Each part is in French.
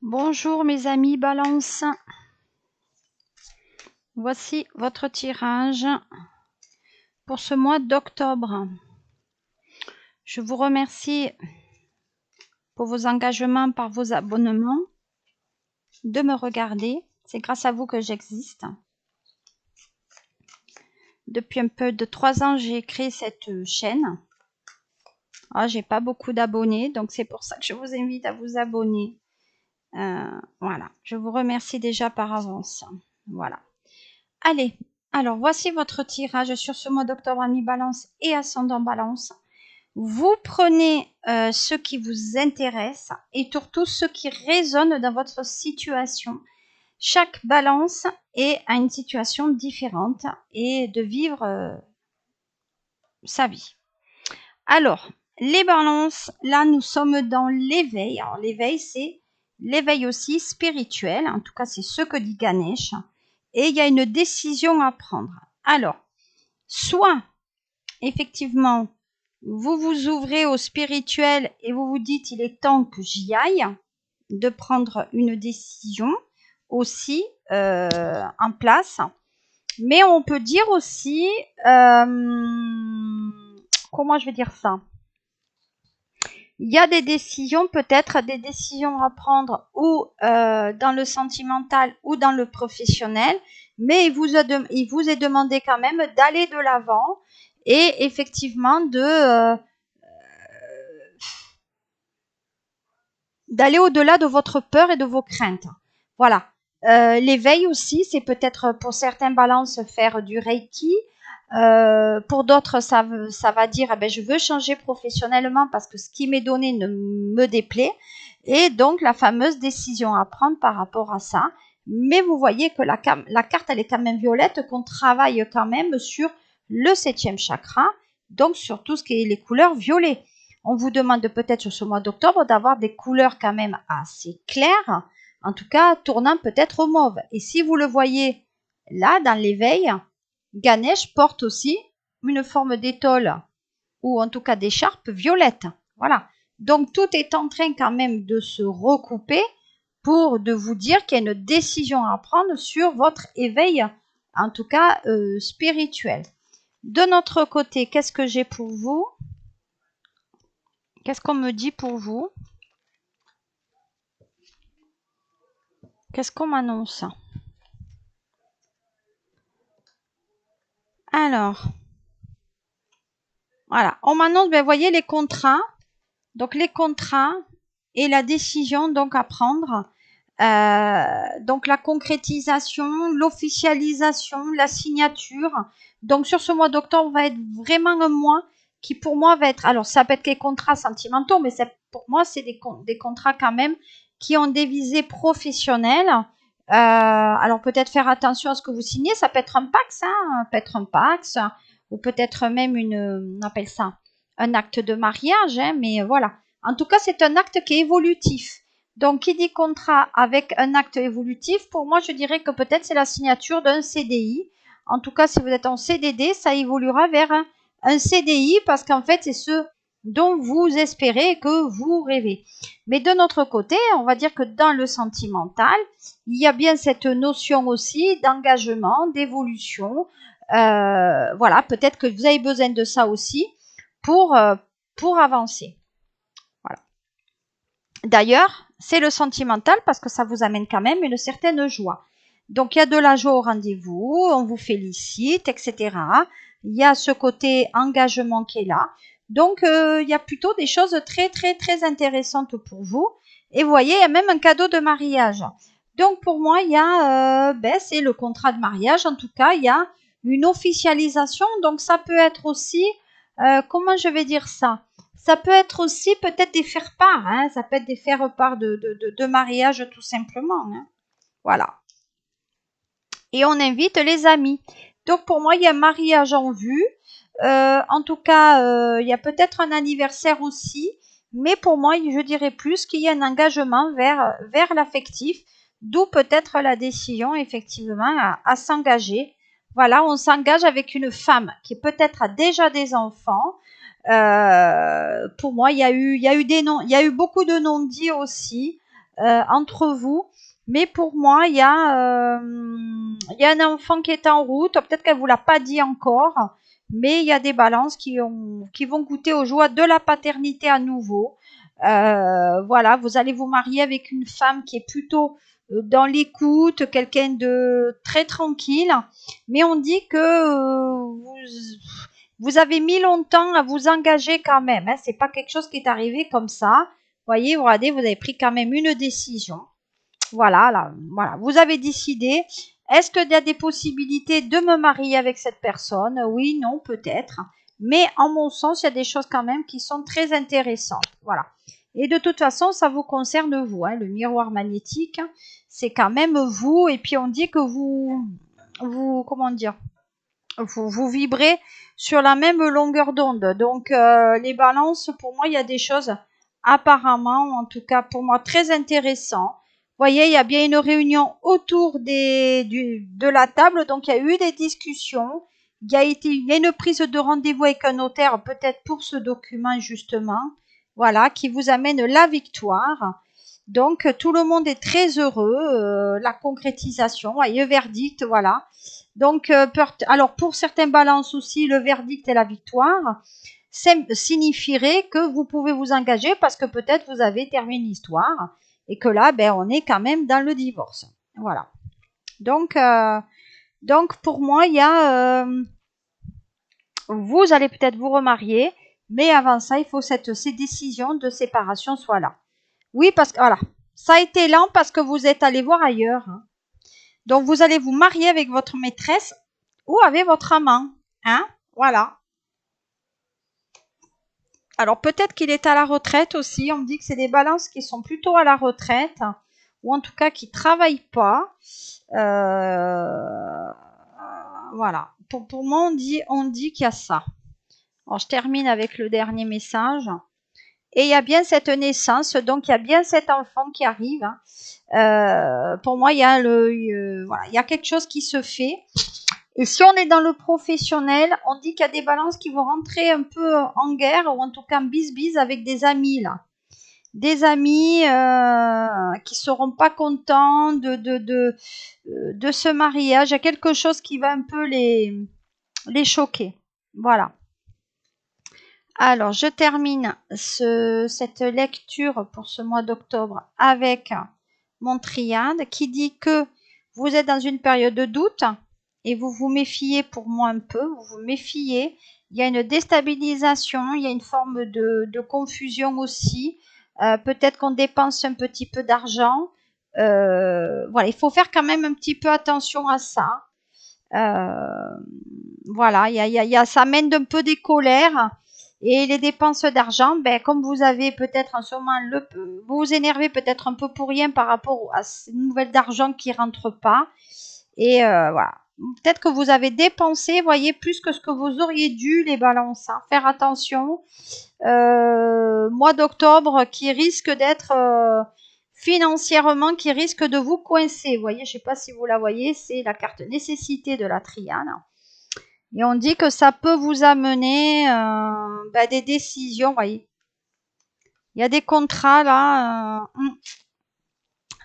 Bonjour mes amis Balance, voici votre tirage pour ce mois d'octobre. Je vous remercie pour vos engagements par vos abonnements, de me regarder, c'est grâce à vous que j'existe. Depuis un peu de 3 ans, j'ai créé cette chaîne. J'ai pas beaucoup d'abonnés, donc c'est pour ça que je vous invite à vous abonner. Voilà, je vous remercie déjà par avance. Voilà. Allez, alors voici votre tirage sur ce mois d'octobre, ami Balance et ascendant Balance. Vous prenez ce qui vous intéresse et surtout ce qui résonne dans votre situation. Chaque Balance est à une situation différente et de vivre sa vie. Alors, les Balances, là nous sommes dans l'éveil. Alors l'éveil, c'est l'éveil aussi spirituel, en tout cas c'est ce que dit Ganesh. Et il y a une décision à prendre. Alors, soit, effectivement, vous vous ouvrez au spirituel et vous vous dites, il est temps que j'y aille, de prendre une décision aussi en place. Mais on peut dire aussi, comment je vais dire ça ? Il y a des décisions, peut-être des décisions à prendre ou dans le sentimental ou dans le professionnel, mais il vous est demandé quand même d'aller de l'avant et effectivement d'aller au-delà de votre peur et de vos craintes. Voilà. L'éveil aussi, c'est peut-être pour certains balances faire du Reiki. Pour d'autres, ça va dire je veux changer professionnellement parce que ce qui m'est donné ne me déplaît. Et donc, la fameuse décision à prendre par rapport à ça. Mais vous voyez que la carte, elle est quand même violette, qu'on travaille quand même sur le 7e chakra, donc sur tout ce qui est les couleurs violets. On vous demande peut-être sur ce mois d'octobre d'avoir des couleurs quand même assez claires, en tout cas tournant peut-être au mauve. Et si vous le voyez là, dans l'éveil, Ganesh porte aussi une forme d'étole ou en tout cas d'écharpe violette. Voilà. Donc tout est en train quand même de se recouper pour de vous dire qu'il y a une décision à prendre sur votre éveil, en tout cas spirituel. De notre côté, qu'est-ce que j'ai pour vous ? Qu'est-ce qu'on me dit pour vous ? Qu'est-ce qu'on m'annonce ? Alors, voilà, on m'annonce, vous voyez les contrats. Donc les contrats et la décision donc à prendre. Donc la concrétisation, l'officialisation, la signature. Donc sur ce mois d'octobre va être vraiment un mois qui pour moi va être, alors ça peut être des contrats sentimentaux, mais pour moi c'est des contrats quand même qui ont des visées professionnelles. Alors peut-être faire attention à ce que vous signez, ça peut être un Pax, ou peut-être même on appelle ça un acte de mariage, mais voilà. En tout cas, c'est un acte qui est évolutif. Donc, qui dit contrat avec un acte évolutif, pour moi, je dirais que peut-être c'est la signature d'un CDI. En tout cas, si vous êtes en CDD, ça évoluera vers un CDI parce qu'en fait, c'est ce dont vous espérez et que vous rêvez. Mais de notre côté, on va dire que dans le sentimental, il y a bien cette notion aussi d'engagement, d'évolution. Voilà, peut-être que vous avez besoin de ça aussi pour avancer. Voilà. D'ailleurs, c'est le sentimental parce que ça vous amène quand même une certaine joie. Donc, il y a de la joie au rendez-vous, on vous félicite, etc. Il y a ce côté engagement qui est là. Donc, il y a plutôt des choses très, très, très intéressantes pour vous. Et vous voyez, il y a même un cadeau de mariage. Donc, pour moi, il y a, c'est le contrat de mariage. En tout cas, il y a une officialisation. Donc, ça peut être aussi, comment je vais dire ça ? Ça peut être aussi peut-être des faire-part, ça peut être des faire-part de mariage tout simplement. Voilà. Et on invite les amis. Donc pour moi, il y a un mariage en vue. En tout cas, il y a peut-être un anniversaire aussi. Mais pour moi, je dirais plus qu'il y a un engagement vers l'affectif. D'où peut-être la décision, effectivement, à s'engager. Voilà, on s'engage avec une femme qui peut-être a déjà des enfants. Pour moi, il y a eu beaucoup de non-dits aussi. entre vous. Mais pour moi, il y a un enfant qui est en route. Peut-être qu'elle vous l'a pas dit encore, mais il y a des balances qui vont goûter aux joies de la paternité à nouveau. Voilà, vous allez vous marier avec une femme qui est plutôt dans l'écoute, quelqu'un de très tranquille. Mais on dit que vous avez mis longtemps à vous engager quand même. Hein. C'est pas quelque chose qui est arrivé comme ça. Voyez, regardez, vous avez pris quand même une décision. Voilà, là, voilà. Vous avez décidé. Est-ce qu'il y a des possibilités de me marier avec cette personne? Oui, non, peut-être. Mais en mon sens, il y a des choses quand même qui sont très intéressantes. Voilà. Et de toute façon, ça vous concerne vous. Hein. Le miroir magnétique, c'est quand même vous. Et puis on dit que comment dire, vous vibrez sur la même longueur d'onde. Donc les balances, pour moi, il y a des choses apparemment, en tout cas pour moi, très intéressantes. Vous voyez, il y a bien une réunion autour de la table, donc il y a eu des discussions. Il y a une prise de rendez-vous avec un notaire, peut-être pour ce document justement, voilà, qui vous amène la victoire. Donc tout le monde est très heureux, la concrétisation, et le verdict, voilà. Donc, alors pour certains balances aussi, le verdict et la victoire signifierait que vous pouvez vous engager parce que peut-être vous avez terminé l'histoire et que là, ben, on est quand même dans le divorce. Voilà. Donc pour moi, il y a, vous allez peut-être vous remarier, mais avant ça, il faut que ces décisions de séparation soient là. Oui, parce que voilà, ça a été lent parce que vous êtes allé voir ailleurs. Hein. Donc, vous allez vous marier avec votre maîtresse ou avec votre amant. Hein? Voilà. Alors, peut-être qu'il est à la retraite aussi. On me dit que c'est des balances qui sont plutôt à la retraite ou en tout cas qui ne travaillent pas. Voilà. Pour moi, on dit qu'il y a ça. Alors, je termine avec le dernier message. Et il y a bien cette naissance, donc il y a bien cet enfant qui arrive. Pour moi, il y a voilà, il y a quelque chose qui se fait. Et si on est dans le professionnel, on dit qu'il y a des balances qui vont rentrer un peu en guerre ou en tout cas en bise-bise avec des amis là. Des amis qui seront pas contents de ce mariage. Il y a quelque chose qui va un peu les choquer. Voilà. Alors, je termine cette lecture pour ce mois d'octobre avec mon triade qui dit que vous êtes dans une période de doute et vous vous méfiez pour moi un peu, vous vous méfiez. Il y a une déstabilisation, il y a une forme de confusion aussi. Peut-être qu'on dépense un petit peu d'argent. Voilà, il faut faire quand même un petit peu attention à ça. Voilà, ça amène un peu des colères. Et les dépenses d'argent, ben, comme vous avez peut-être en ce moment, vous vous énervez peut-être un peu pour rien par rapport à ces nouvelles d'argent qui ne rentrent pas. Et voilà. Peut-être que vous avez dépensé, voyez, plus que ce que vous auriez dû, les balances. Hein. Faire attention. Mois d'octobre qui risque d'être financièrement, qui risque de vous coincer. Vous voyez, je ne sais pas si vous la voyez, c'est la carte nécessité de la triade. Et on dit que ça peut vous amener des décisions, vous voyez. Il y a des contrats là.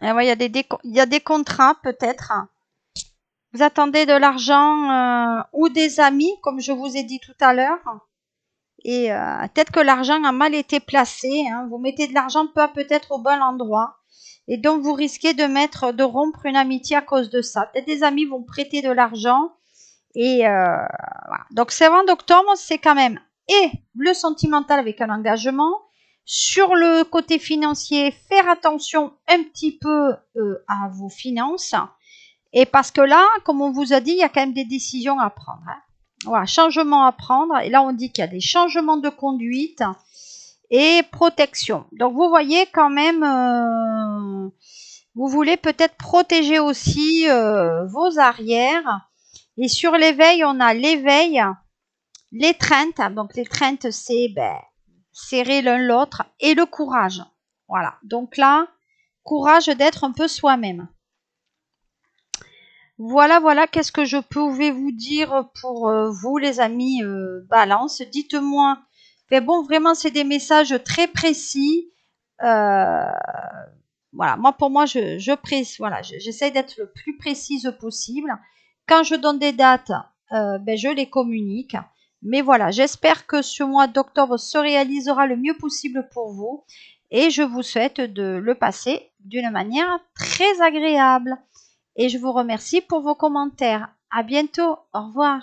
Ouais, il y a des contrats peut-être. Vous attendez de l'argent ou des amis, comme je vous ai dit tout à l'heure. Et peut-être que l'argent a mal été placé. Hein. Vous mettez de l'argent peut-être au bon endroit. Et donc vous risquez de rompre une amitié à cause de ça. Peut-être des amis vont prêter de l'argent. Et voilà. Donc, c'est avant d'octobre, c'est quand même et le sentimental avec un engagement. Sur le côté financier, faire attention un petit peu à vos finances. Et parce que là, comme on vous a dit, il y a quand même des décisions à prendre. Hein. Voilà, changements à prendre. Et là, on dit qu'il y a des changements de conduite et protection. Donc, vous voyez quand même, vous voulez peut-être protéger aussi vos arrières. Et sur l'éveil, on a l'éveil, l'étreinte. Donc l'étreinte, c'est serrer l'un l'autre et le courage. Voilà. Donc là, courage d'être un peu soi-même. Voilà, qu'est-ce que je pouvais vous dire pour vous, les amis Balance. Dites-moi. Mais bon, vraiment, c'est des messages très précis. Voilà, moi pour moi, voilà, j'essaie d'être le plus précise possible. Quand je donne des dates, ben, je les communique. Mais voilà, j'espère que ce mois d'octobre se réalisera le mieux possible pour vous et je vous souhaite de le passer d'une manière très agréable. Et je vous remercie pour vos commentaires. À bientôt. Au revoir.